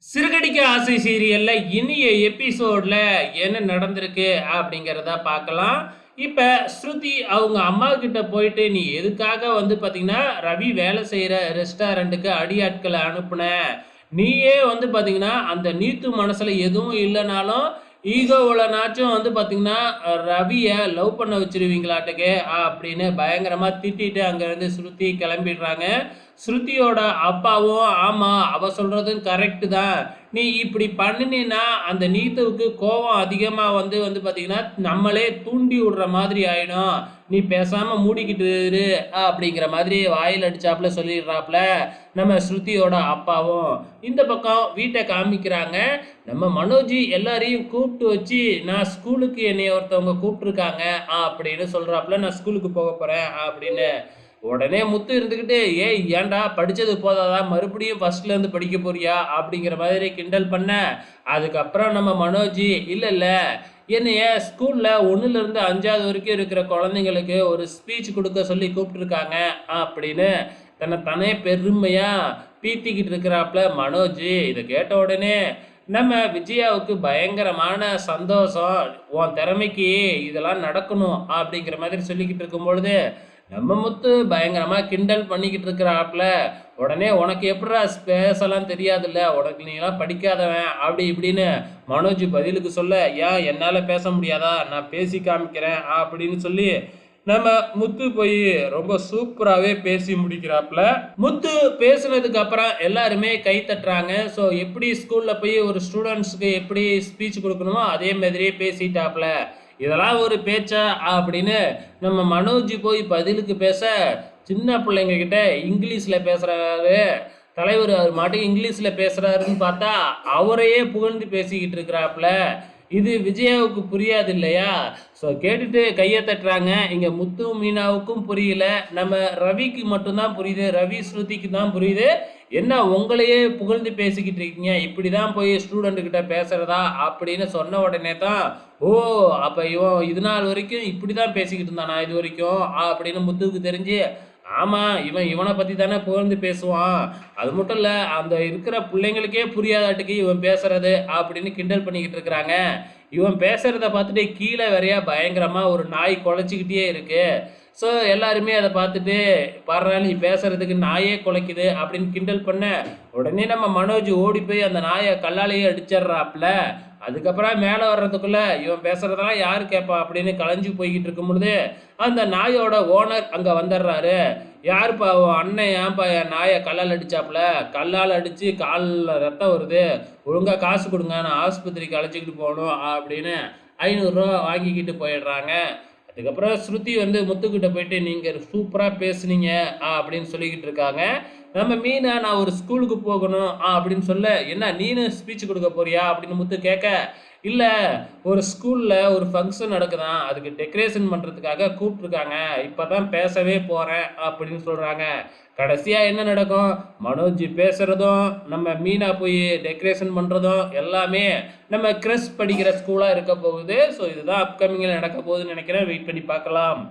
சிறுகடிக்க ஆசை சீரியல்ல இனிய எபிசோட்ல என்ன நடந்திருக்கு அப்படிங்கிறத பார்க்கலாம். இப்ப ஸ்ருதி அவங்க அம்மா கிட்ட போயிட்டு, "நீ எதுக்காக வந்து பார்த்தீங்கன்னா, ரவி வேலை செய்ற ரெஸ்டாரண்ட்டுக்கு அடியாட்கள அனுப்புன? நீயே வந்து பார்த்தீங்கன்னா, அந்த நீத்து மனசுல எதுவும் இல்லனாலும், ஈகோவுலனாச்சும் வந்து பார்த்தீங்கன்னா, ரவிய லவ் பண்ண வச்சுருவீங்களாட்டுக்கு" அப்படின்னு பயங்கரமா திட்டிட்டு அங்கேருந்து ஸ்ருதி கிளம்பிடுறாங்க. ஸ்ருதியோட அப்பாவும், "ஆமா, அவ சொல்றதும் கரெக்ட்டு தான். நீ இப்படி பண்ணுனீன்னா, அந்த நீத்துவுக்கு கோவம் அதிகமா வந்து வந்து பார்த்தீங்கன்னா, நம்மளே தூண்டி விடுற மாதிரி ஆயிடும். நீ பேசாம மூடிக்கிட்டு இரு" அப்படிங்கிற மாதிரி வாயில அடிச்சாப்புல சொல்லிடுறாப்புல நம்ம ஸ்ருதியோட அப்பாவும். இந்த பக்கம் வீட்ட காமிக்கிறாங்க. நம்ம மனோஜ் எல்லாரையும் கூப்பிட்டு வச்சு, "நான் ஸ்கூலுக்கு என்னைய ஒருத்தவங்க கூப்பிட்டுருக்காங்க" அப்படின்னு சொல்றாப்புல. "நான் ஸ்கூலுக்கு போகப் போறேன்" அப்படின்னு. உடனே முத்து இருந்துக்கிட்டு, "ஏய் ஏன்டா படிச்சது போதாதா? மறுபடியும் ஃபர்ஸ்ட்லேருந்து படிக்க போறியா?" அப்படிங்கிற மாதிரி கிண்டல் பண்ண, அதுக்கப்புறம் நம்ம மனோஜ், "இல்ல இல்ல, என்னைய ஸ்கூல்ல 1லேருந்து 5வது வரைக்கும் இருக்கிற குழந்தைங்களுக்கு ஒரு ஸ்பீச் குடுக்க சொல்லி கூப்பிட்டுருக்காங்க" அப்படின்னு தன்னைத்தானே பெருமையா பீத்திக்கிட்டு இருக்கிறாப்புல மனோஜ். இத கேட்ட உடனே நம்ம விஜயாவுக்கு பயங்கரமான சந்தோஷம். "உன் திறமைக்கு இதெல்லாம் நடக்கணும்" அப்படிங்கிற மாதிரி சொல்லிக்கிட்டு இருக்கும்பொழுது, நம்ம முத்து பயங்கரமா கிண்டல் பண்ணிக்கிட்டு இருக்கிறாப்புல. உடனே, "உனக்கு எப்புட்றா பேசலாம் தெரியாதுல்ல? உனக்கு நீலாம் படிக்காதவன்" அப்படி இப்படின்னு மனோஜ் பதிலுக்கு சொல்ல, "ஏன் என்னால பேச முடியாதா? நான் பேசி காமிக்கிறேன்" அப்படின்னு சொல்லி நம்ம முத்து போய் ரொம்ப சூப்பராவே பேசி முடிக்கிறாப்புல. முத்து பேசுனதுக்கு அப்புறம் எல்லாருமே கை தட்டுறாங்க. ஸோ எப்படி ஸ்கூல்ல போய் ஒரு ஸ்டூடண்ட்ஸ்க்கு எப்படி ஸ்பீச் குடுக்கணுமோ, அதே மாதிரியே பேசிட்டாப்புல. இதெல்லாம் ஒரு பேச்சா? அப்படின்னு நம்ம மனோஜ் போய் பதிலுக்கு பேச, சின்ன பிள்ளைங்க கிட்ட இங்கிலீஷ்ல பேசுறாரு. தலைவர் அவர் மாட்டுக்கு இங்கிலீஷ்ல பேசுறாருன்னு பார்த்தா, அவரையே புகழ்ந்து பேசிக்கிட்டு இருக்கிறாப்புல. இது விஜயாவுக்கு புரியாது இல்லையா? ஸோ கேட்டுட்டு கைய தட்டுறாங்க. இங்க முத்து, மீனாவுக்கும் புரியல. நம்ம ரவிக்கு மட்டும் தான் புரியுது. ரவி, ஸ்ருதிக்கு தான் புரியுது. "என்ன உங்களையே புகழ்ந்து பேசிக்கிட்டு இருக்கீங்க? இப்படிதான் போய் ஸ்டூடண்ட் கிட்ட பேசுறதா?" அப்படின்னு சொன்ன உடனே தான், "ஓ! அப்ப இவன் இது நாள் வரைக்கும் இப்படிதான் பேசிக்கிட்டு இருந்தானா இதுவரைக்கும்?" அப்படின்னு முத்துவுக்கு தெரிஞ்சு, "ஆமா, இவன் இவன பத்தி தானே புகழ்ந்து பேசுவான். அது மட்டும் இல்ல, அந்த இருக்கிற புள்ளைங்களுக்கே புரியாதாட்டுக்கு இவன் பேசுறது" அப்படின்னு கிண்டல் பண்ணிக்கிட்டு இருக்கிறாங்க. இவன் பேசுறத பார்த்துட்டு கீழ வேறயா பயங்கரமா ஒரு நாய் குலைச்சுக்கிட்டே இருக்கு. ஸோ எல்லாருமே அத பார்த்துட்டு, "பார்றா நீ பேசுறதுக்கு நாயே குலைக்குது" அப்படின்னு கிண்டல் பண்ண, உடனே நம்ம மனோஜ் ஓடி போய் அந்த நாய கல்லாலேயே அடிச்சிடுறாப்புல. அதுக்கப்புறம் மேல வர்றதுக்குள்ள, "இவன் பேசுறதெல்லாம் யாரு கேட்பா?" அப்படின்னு கலைஞ்சு போய்க்கிட்டு இருக்கும் பொழுது, அந்த நாயோட ஓனர் அங்க வந்துடுறாரு. "யாருப்பா உன் அண்ணன் ஏன்பா என் நாய கல்லால அடிச்சாப்புல? கல்லால அடிச்சு கால்ல ரத்தம் வருது. ஒழுங்கா காசு குடுங்க. நான் ஆஸ்பத்திரிக்கு அழைச்சுக்கிட்டு போகணும்" அப்படின்னு ரூ. 500 வாங்கிக்கிட்டு போயிடுறாங்க. அதுக்கப்புறம் ஸ்ருதி வந்து முத்துக்கிட்ட போயிட்டு, "நீங்க சூப்பரா பேசுனீங்க" அப்படின்னு சொல்லிக்கிட்டு இருக்காங்க. நம்ம மீனா, "நான் ஒரு ஸ்கூலுக்கு போகணும்" அப்படின்னு சொல்ல, "என்ன நீனும் ஸ்பீச் குடுக்க போறியா?" அப்படின்னு முத்து கேட்க, "இல்ல, ஒரு ஸ்கூல்ல ஒரு ஃபங்ஷன் நடக்குதாம். அதுக்கு டெக்கரேஷன் பண்றதுக்காக கூப்ட்டுருக்காங்க. இப்பதான் பேசவே போறேன்" அப்படின்னு சொல்றாங்க. கடைசியா என்ன நடக்கும்? மனோஜ் பேசுறதும், நம்ம மீனா போய் டெக்கரேஷன் பண்றதும் எல்லாமே நம்ம கிறிஸ் படிக்கிற ஸ்கூலா இருக்க போகுது. ஸோ இதுதான் அப்கமிங்ல நடக்க போகுதுன்னு நினைக்கிறேன். வெயிட் பண்ணி பார்க்கலாம்.